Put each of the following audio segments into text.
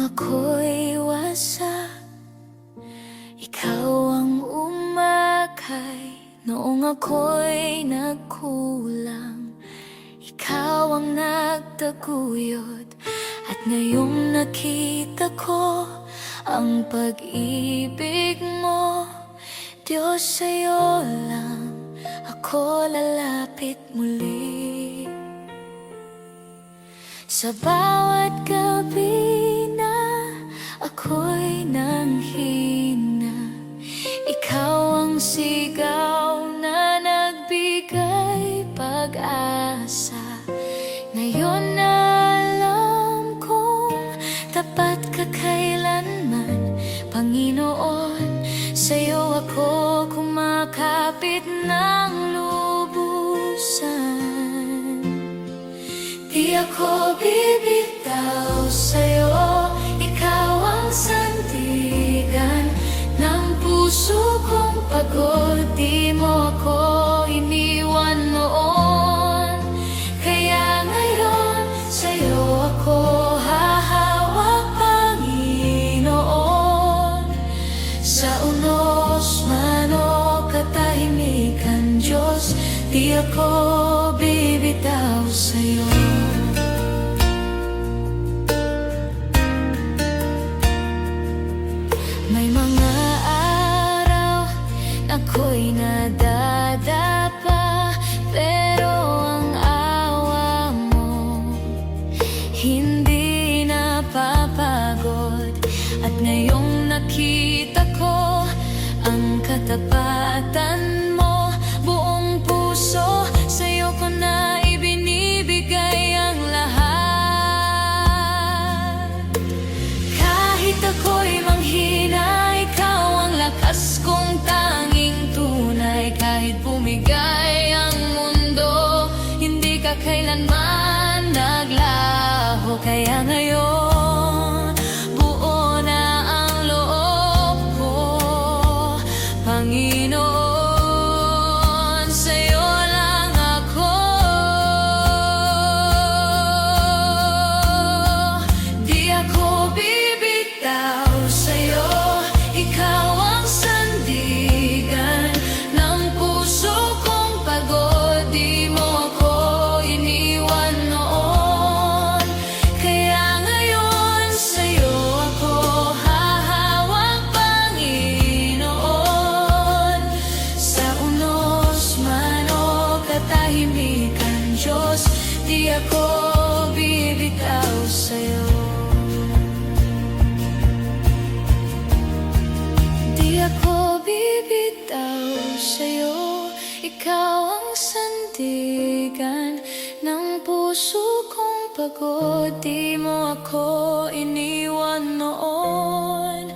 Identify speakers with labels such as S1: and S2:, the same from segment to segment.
S1: ako'y wasak, ikaw ang umakay. Noong ako'y nagkulang, ikaw ang nagtaguyod. At ngayong nakita ko ang pag-ibig mo, Diyos, sa'yo lang ako lalapit muli. Sa bawat gabi na ako'y nanghina, ikaw ang sigaw na nagbigay pag-asa. Ngayon na alam kong tapat ka kailanman, Panginoon, sa'yo ako kumakapit ng lubusan. Di ako bibitaw sa'yo, ikaw ang sandigan ng puso kong pagod. Di mo ako iniwan noon, kaya ngayon sa'yo ako hahawak, Panginoon. Sa unos man o katahimikan, Diyos, di ako bibitaw sa'yo. May mga araw ako'y nadadapa, pero ang awa mo hindi napapagod. At ngayong nakita ko ang katapatan mo, buong puso sa'yo ko na ibinibigay ang lahat. Kahit ako'y manghina, ikaw ang lakas kong tanging tunay. Kahit bumigay ang mundo, hindi ka kailanman naglaho. Kaya ngayon buo na ang loob ko, Panginoon, sa'yo lang ako. Di ako bibitaw sa'yo, ikaw ang sandigan ng puso kong pagod. Di mo ako iniwan noon, kaya ngayon sa'yo ako hahawak, Panginoon. Sa unos man o katahimikan, Diyos, di ako bibitaw sa'yo. Di ako bibitaw sa'yo, ikaw ang sandigan ng puso kong pagod. Di mo ako iniwan noon,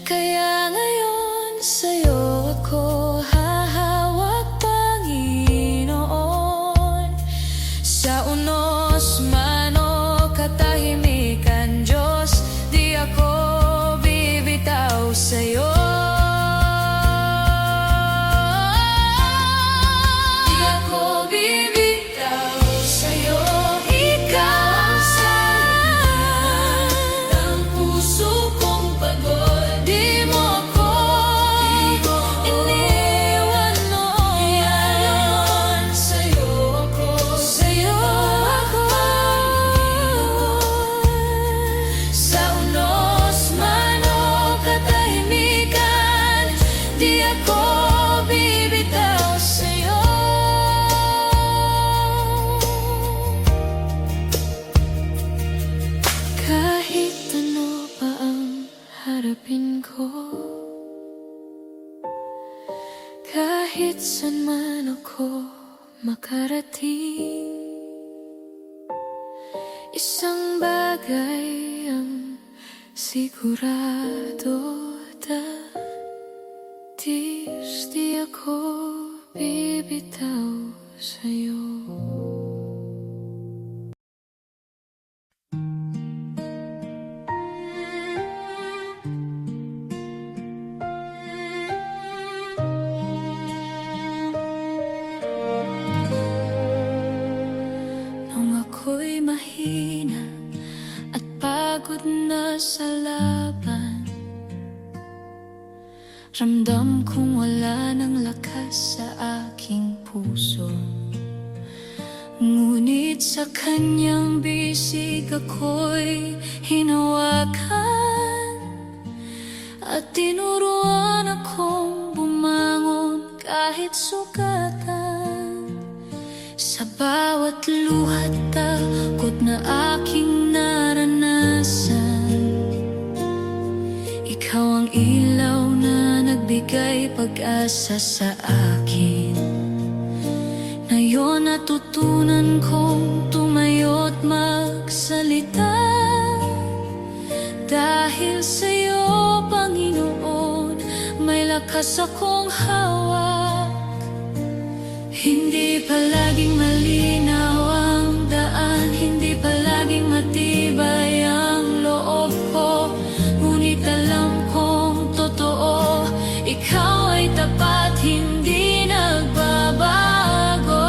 S1: kaya ngayon sa'yo ako hahawak, Panginoon. Sa unos man o katahimikan, Diyos, di ako bibitaw sa'yo. Di ako bibitaw sa'yo, ikaw ang sandigan ng puso kong pagod. Di mo ako iniwan noon, ngayon sa'yo ako, sa'yo ako. Sa unos man o katahimikan, di ako bibitaw sa'yo. Kahit ano pa ang harapin ko, kahit saan man ako makarating, isang bagay ang sigurado, datis di ako bibitaw sa'yo. Nung ako'y mahina at pagod pagod na sa laban. Ramdam kong wala ng lakas sa aking puso. Ngunit sa kanyang bisig ako'y hinawakan, at tinuruan akong bumangon kahit sugatan. Sa bawat luhat takot na aking naranasan, ikaw ang ilaw na nagbigay pag-asa sa akin. Ngayon natutunan kong tumayo't magsalita, dahil sa'yo, Panginoon, may lakas akong hawak. Hindi palaging malinaw ang daan, hindi palaging matibay ang loob ko, ngunit alam kong totoo, ikaw ay tapat, hindi nagbabago.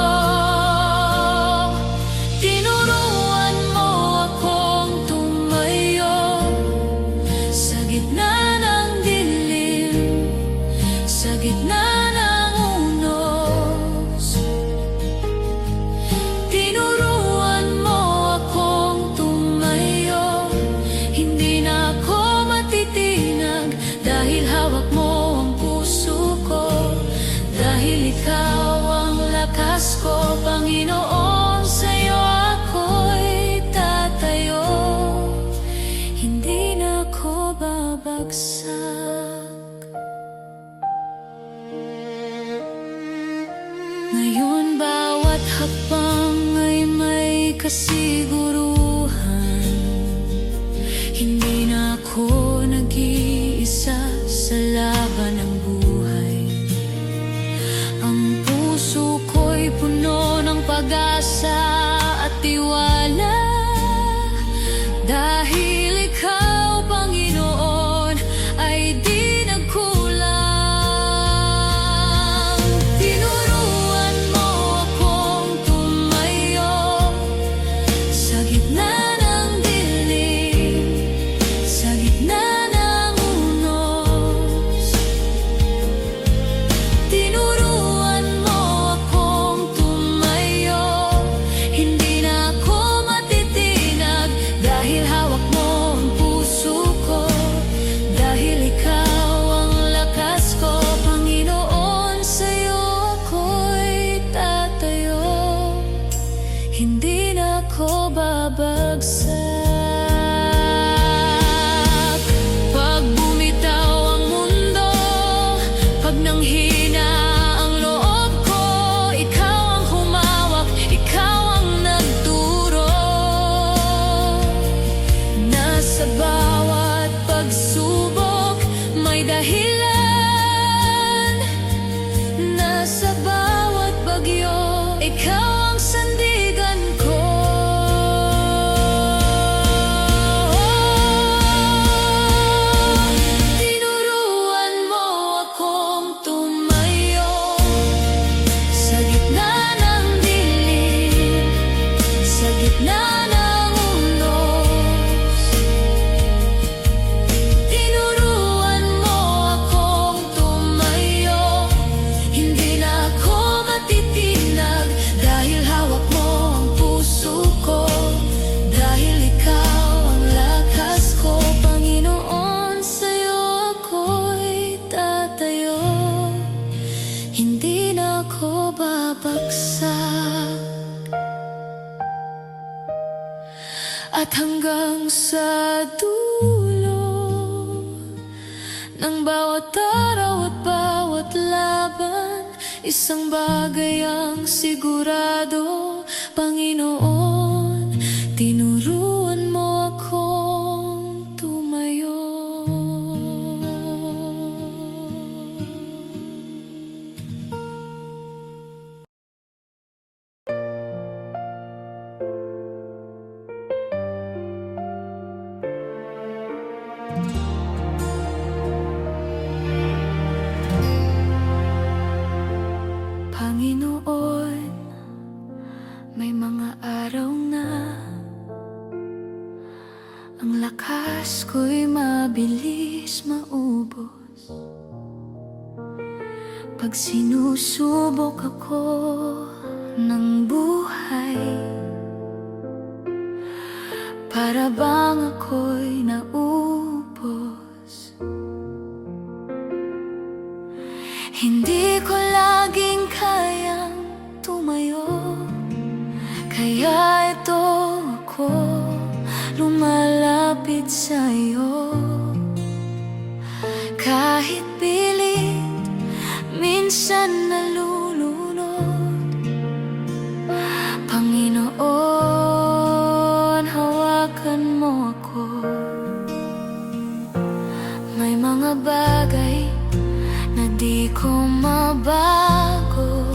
S1: Tinuruan mo akong tumayo sa gitna ng dilim, sa gitna ng unos. Tinuruan mo akong tumayo, hindi na ako matitinag, dahil hawak mo ang puso ko, dahil ikaw ang lakas ko, Panginoon. Sa'yo ako'y tatayo, hindi na ako babagsak. Ngayon bawat hakbang ay may kasiguruhan, hindi na ako nag-iisa sa laban ng buhay. Ang puso ko'y puno ng pag-asa at tiwala, dahil ikaw, Panginoon, ay di nagkulang. Tinuruan mo akong tumayo sa gitna ng dilim, sa gitna ng unos. Tinuruan mo akong tumayo, hindi na ako matitinag, dahil hawak mo ang puso ko, dahil ikaw ang lakas ko, Panginoon. Sa'yo ako'y tatayo, hindi na ako babagsak. Pag bumitaw ang mundo, pag nanghina ang loob ko, ikaw ang humawak, ikaw ang nagturo. Nasa bawat pagsubok may dahilan, nasa bawat bagyo ikaw ang sandigan ko. Tinuruan mo akong tumayo sa gitna ng dilim, sa gitna ng unos. Tinuruan mo akong tumayo, hindi na ako matitinag, dahil hawak mo ang puso ko, dahil ikaw ang lakas ko, Panginoon. Sa'yo ako'y tatayo, hindi na ako babagsak. At hanggang sa dulo ng bawat araw at bawat laban, isang bagay ang sigurado, Panginoon, tinuruan mo akong tumayo. Ang lakas ko'y mabilis maubos pag sinusubok ako ng buhay. Para bang ako'y naubos. Hindi ko laging kayang tumayo, kaya ito ako lumalapit sa'yo. Kahit pilit, minsan nalulunod. Panginoon, hawakan mo ako. May mga bagay na di ko mabago.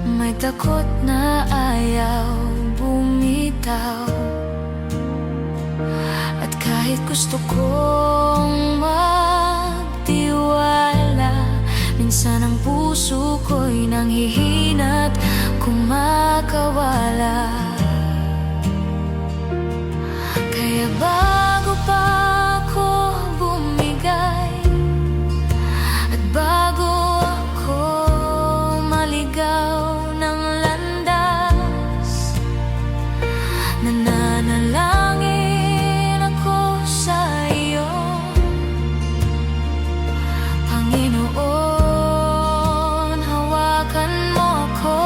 S1: May takot na ayaw bumitaw. At kahit gusto kong magtiwala, minsan ang puso ko'y nanghihina't kumakawala. Kaya bago pa ako bumigay, at bago ako maligaw ng landas, nananalangin ako sa iyo. Panginoon, hawakan mo ako.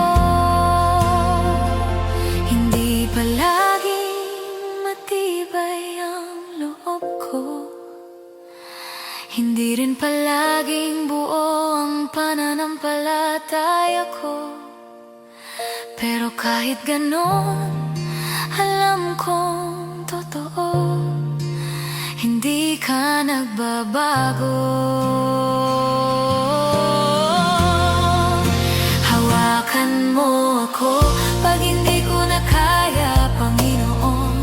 S1: Hindi palaging matibay ang loob ko, hindi rin palaging buo ang pananampalataya ko. Pero kahit ganon, alam kong totoo, hindi ka nagbabago. Hawakan mo ako pag hindi ko na kaya, Panginoon.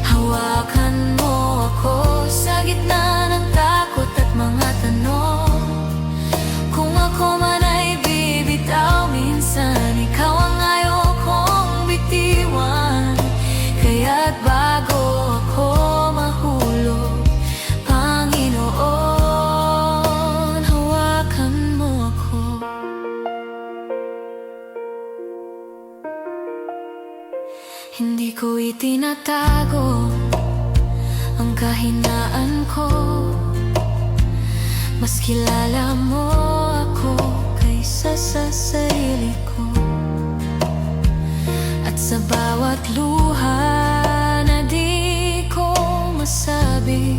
S1: Hawakan mo ako sa gitna ng takot at mga tanong. Kung ako man ay bibitaw minsan, ikaw ang ayaw kong bitiwan. Kaya't bago ako mahulog, Panginoon, hawakan mo ako. Hindi ko itinatago ang kahinaan ko. Mas kilala mo ako kaysa sa sarili ko. At sa bawat luha na di ko masabi,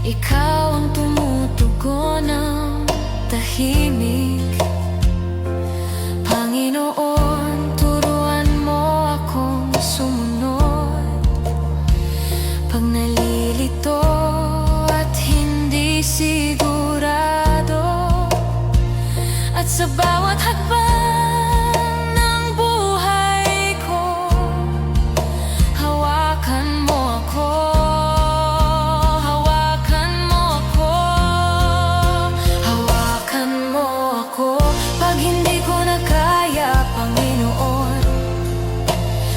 S1: ikaw ang tumutugon ng tahimik. Panginoon, turuan mo akong sumunod pag nalilito at hindi sigurado. At sa bawat hakbang ng buhay ko, hawakan mo ako. Hawakan mo ako. Hawakan mo ako pag hindi ko na kaya, Panginoon.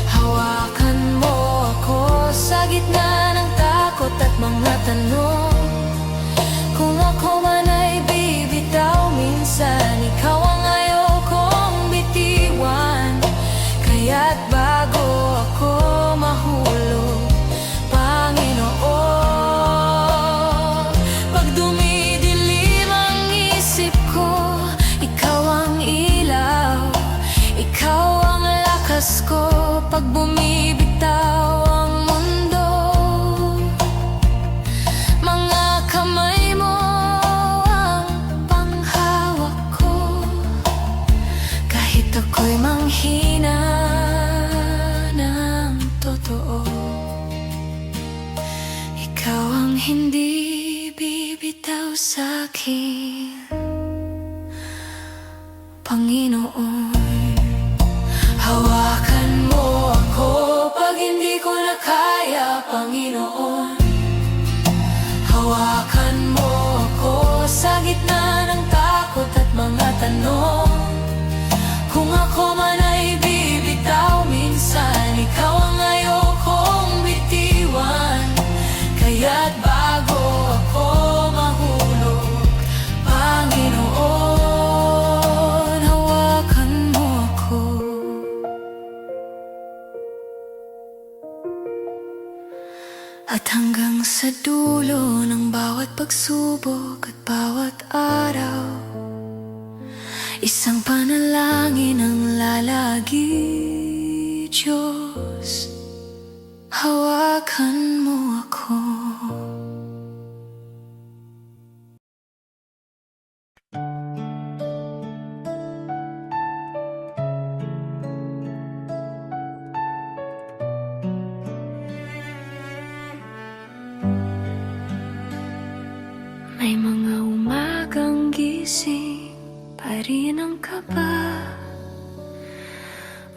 S1: Hawakan mo ako sa gitna ng takot at mga tanong. Kung ako man ay bibitaw minsan, ikaw ang ayaw kong bitiwan. Kaya't bago ako mahulog, Panginoon, pag dumidilim ang isip ko, ikaw ang ilaw, ikaw ang lakas ko. Pag bumibitaw ang mundo, mga kamay mo ang panghawak ko. Kahit ako'y manghina ng totoo, ikaw ang hindi bibitaw sa'kin, Panginoon. Hawakan mo ako pag hindi ko na kaya, Panginoon. Hawakan mo ako sa gitna ng takot at mga tanong. Kung ako man ay bibitaw minsan, At hanggang sa dulo ng bawat pagsubok at bawat araw, isang panalangin ang lalagi. Diyos, hawakan mo ako. May mga umagang gising pa rin ang kaba.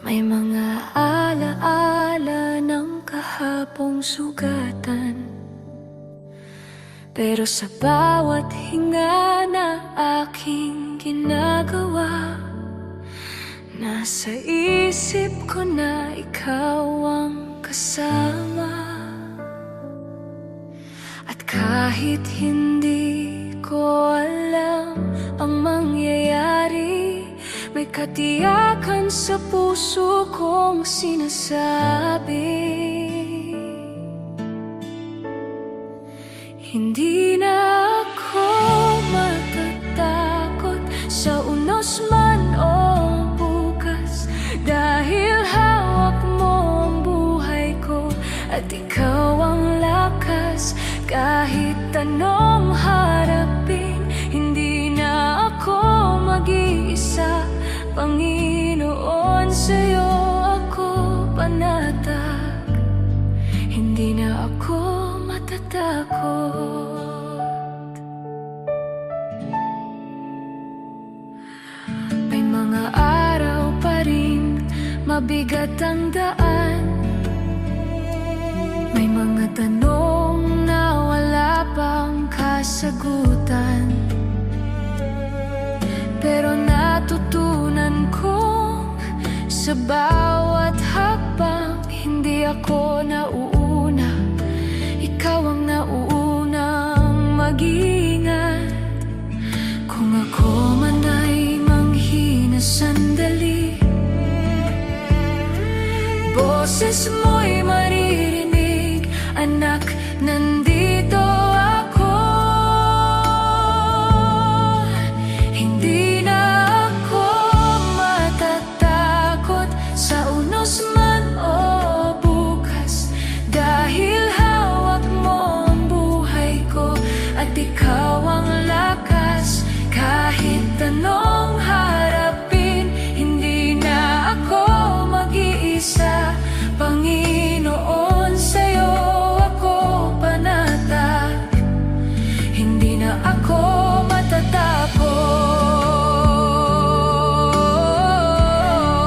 S1: May mga alaala ng kahapong sugatan. Pero sa bawat hinga na aking ginagawa, nasa isip ko na ikaw ang kasama. At kahit hindi ko alam ang mangyayari, may katiyakan sa puso kong sinasabi, hindi na ako matatakot sa unos man o bukas, dahil hawak mo ang buhay ko at ikaw ang lakas. Kahit anong harapin, hindi na ako mag-iisa. Panginoon, sa'yo ako panatag, hindi na ako matatakot. May mga araw pa rin mabigat ang daan, may mga tanong na wala pang kasagutan, pero natutunan kong sa bawat hakbang, hindi ako nauuna, ikaw ang nauunang mag-iingat. Kung ako man ay manghina sandali, boses mo'y maririnig, anak, nandito ako. Hindi na ako matatakot sa unos man o bukas, dahil hawak mo ang buhay ko at ikaw ang lakas. Kahit anong harapin, hindi na ako mag-iisa. Panginoon, sa'yo ako panatag, hindi na ako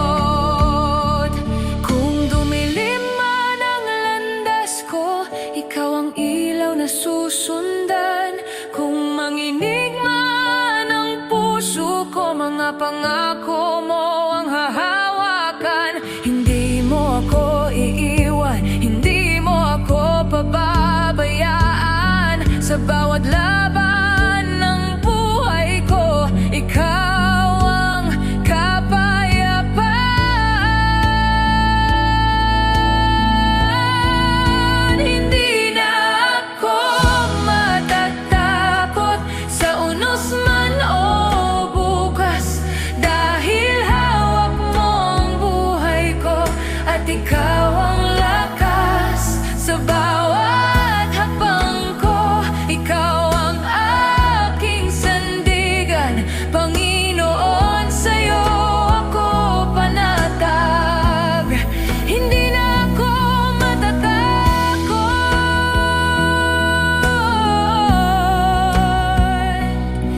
S1: matatakot. Kung dumilim man ang landas ko, ikaw ang ilaw na susundan. Kung manginig man ang puso ko, mga pangako mo ang hahawakan. Hindi mo ako iiwan, hindi mo ako pababayaan. Sa bawat laban ng buhay ko, ikaw ang kapayapaan. Hindi na ako matatakot sa unos man o bukas, dahil hawak mo ang buhay ko at ikaw ang lakas. Sa bawat hakbang ko, ikaw ang aking sandigan. Panginoon, sa'yo ako panatag, hindi na ako matatakot.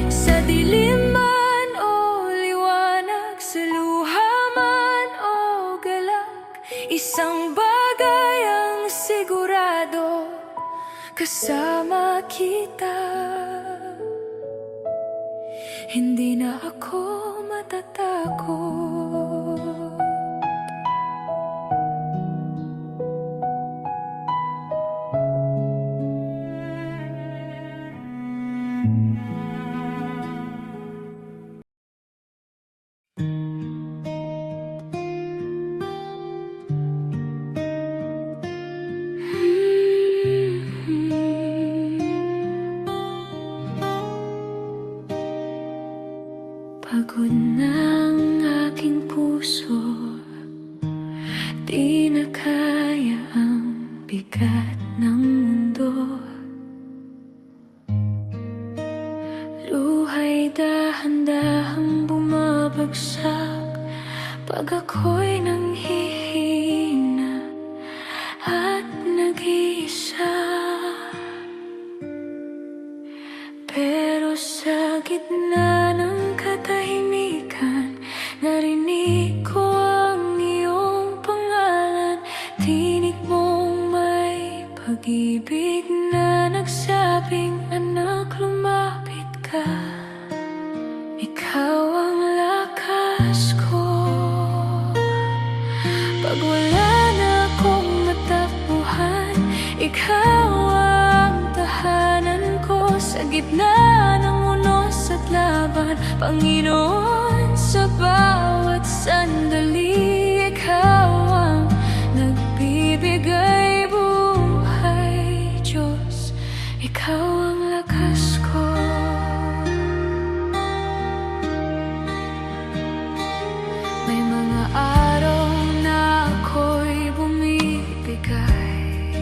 S1: Sa dilim man o liwanag, sa luha man o galak, isang bagay ang sigurado, kasama kita. Hindi na ako matatakot. na kaya ang bigat ng mundo. Luhay dahan-dahang bumabagsak pag ako'y nanghihina at nag-iisa. Pero sa gitna ng katahimikan, narinig ko ang iyong pangalan. Tinig mong may pag-ibig na nagsabing, anak, lumapit ka. Ikaw ang lakas ko. Pag wala na akong matakbuhan, ikaw ang tahanan ko. Sa gitna ng unos at laban, Panginoon, sa bawat sandali, ikaw ang nagbibigay buhay. Diyos, ikaw ang lakas ko. May mga araw na ako'y bumibigay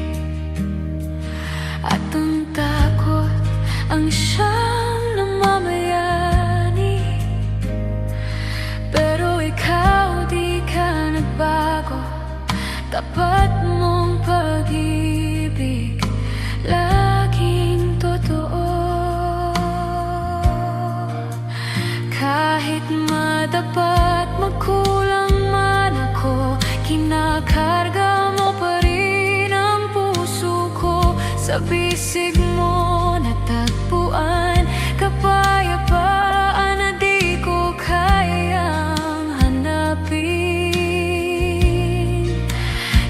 S1: at ang takot ang siyang namamayani. Pero ikaw, di ka nagbago. Tapat mong pag-ibig, laging totoo. Kahit madapat, magkulang man ako, kinakarga mo pa rin ang puso ko. Sa bisig mo natagpuan kapayapaan na di ko kayang hanapin.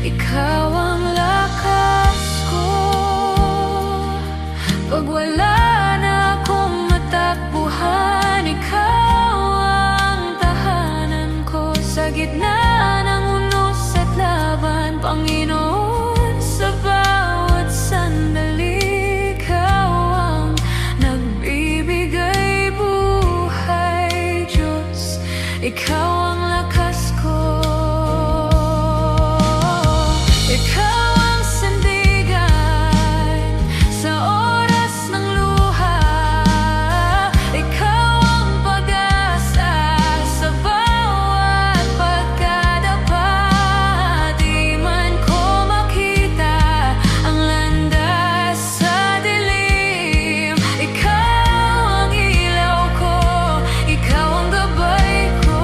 S1: Ikaw ang lakas ko. Pag wala na akong matakbuhan, ikaw ang tahanan ko. Sa gitna ng unos at laban, Panginoon, sa bawat sandali, ikaw ang nagbibigay buhay. Diyos, ikaw ang lakas ko. Ikaw ang sandigan sa oras ng luha. Ikaw ang pag-asa sa bawat pagkadapa. Di man ko makita ang landas sa dilim, ikaw ang ilaw ko, ikaw ang gabay ko.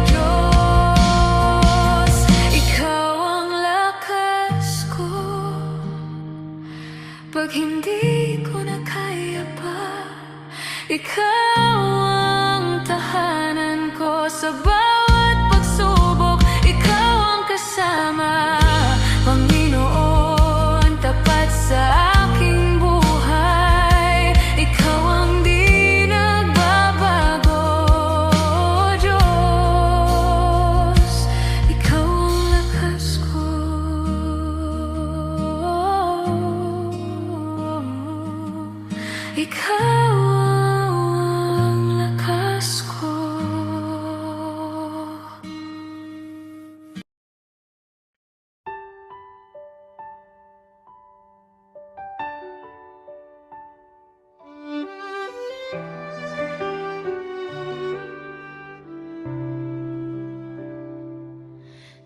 S1: Diyos, ikaw ang lakas ko. Pag hindi ko na kaya pa, ikaw ang tahanan ko. Sa bawat pagsubok, ikaw ang kasama. Panginoon, tapat sa aking buhay, ikaw ang di nagbabago. Diyos, ikaw ang lakas ko. Ikaw ang lakas ko.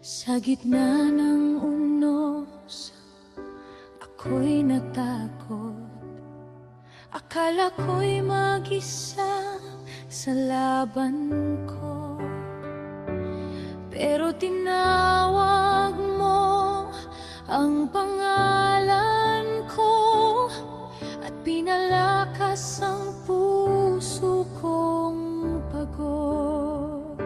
S1: Sa gitna ng unos, ako'y natakot. Akala ko'y mag-isa sa laban ko. Pero tinawag mo ang pangalan ko at pinalakas ang puso kong pagod.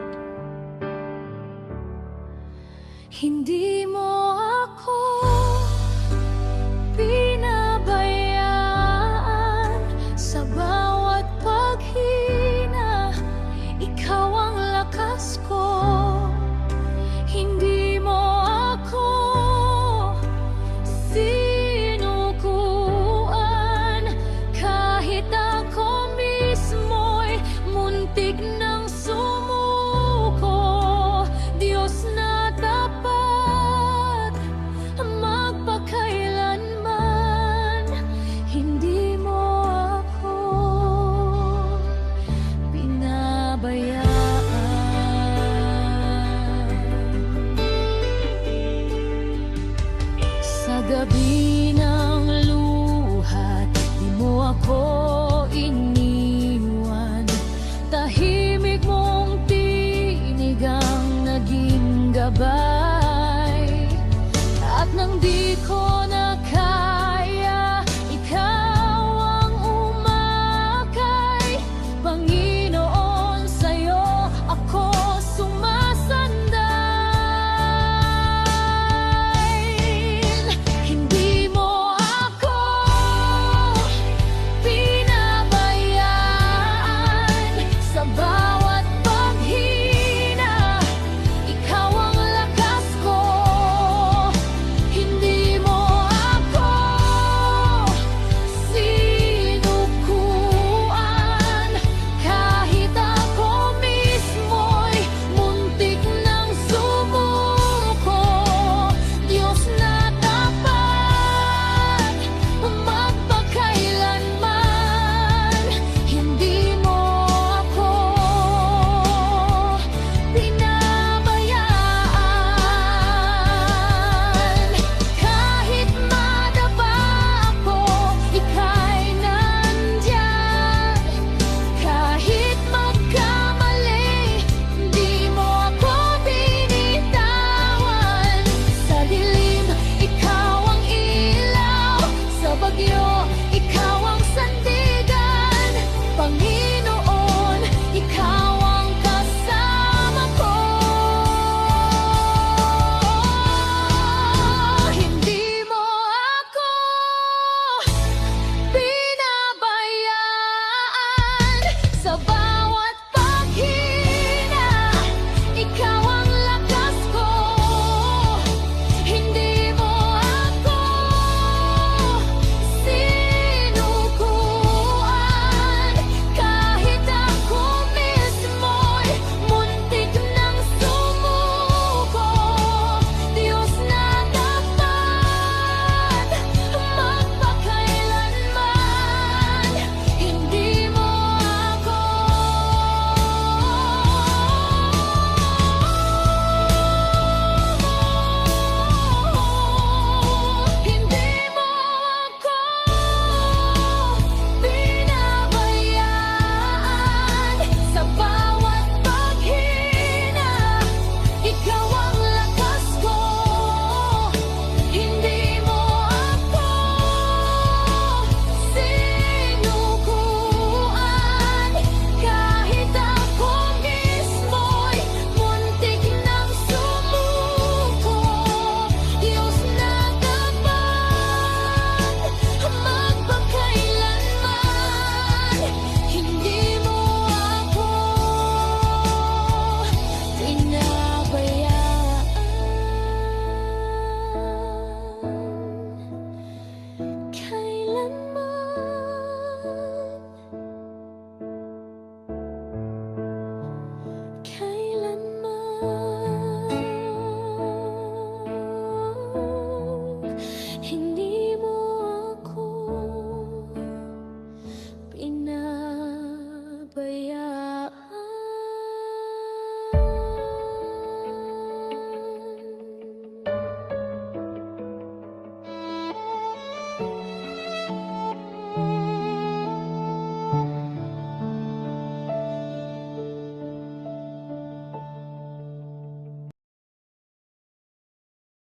S1: Hindi mo ako pinabayaan sa bawat paghina. Ikaw ang lakas ko. Hindi mo ako sinukuan kahit ako mismo'y muntik ng sumuko. Diyos na gabi ng luha, di mo ako iniwan. Tahimik mong tinig ang naging gabay, at nang di ko